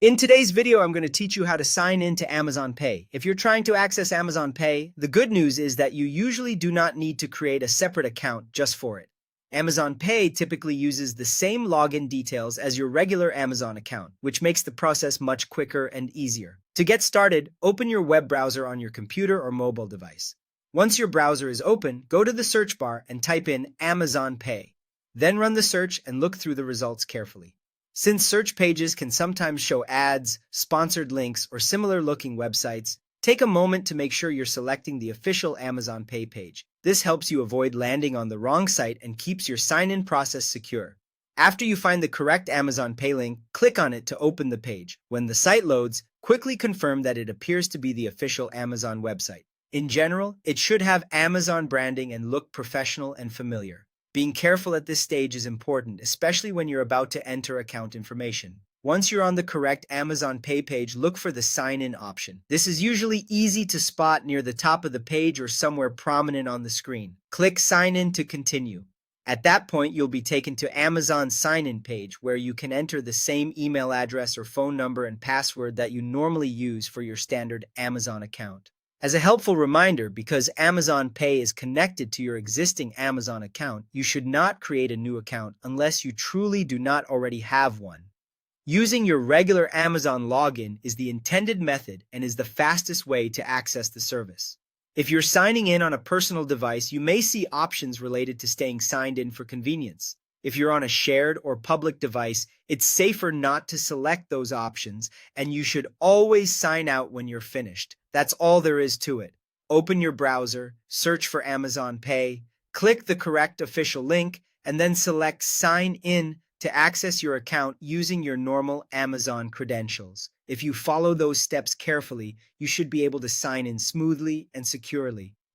In today's video, I'm going to teach you how to sign in to Amazon Pay. If you're trying to access Amazon Pay, the good news is that you usually do not need to create a separate account just for it. Amazon Pay typically uses the same login details as your regular Amazon account, which makes the process much quicker and easier. To get started, open your web browser on your computer or mobile device. Once your browser is open, go to the search bar and type in Amazon Pay. Then run the search and look through the results carefully. Since search pages can sometimes show ads, sponsored links, or similar-looking websites, take a moment to make sure you're selecting the official Amazon Pay page. This helps you avoid landing on the wrong site and keeps your sign-in process secure. After you find the correct Amazon Pay link, click on it to open the page. When the site loads, quickly confirm that it appears to be the official Amazon website. In general, it should have Amazon branding and look professional and familiar. Being careful at this stage is important, especially when you're about to enter account information. Once you're on the correct Amazon Pay page, look for the Sign In option. This is usually easy to spot near the top of the page or somewhere prominent on the screen. Click Sign In to continue. At that point, you'll be taken to Amazon's sign-in page where you can enter the same email address or phone number and password that you normally use for your standard Amazon account. As a helpful reminder, because Amazon Pay is connected to your existing Amazon account, you should not create a new account unless you truly do not already have one. Using your regular Amazon login is the intended method and is the fastest way to access the service. If you're signing in on a personal device, you may see options related to staying signed in for convenience. If you're on a shared or public device, it's safer not to select those options, and you should always sign out when you're finished. That's all there is to it. Open your browser, search for Amazon Pay, click the correct official link, and then select Sign In to access your account using your normal Amazon credentials. If you follow those steps carefully, you should be able to sign in smoothly and securely.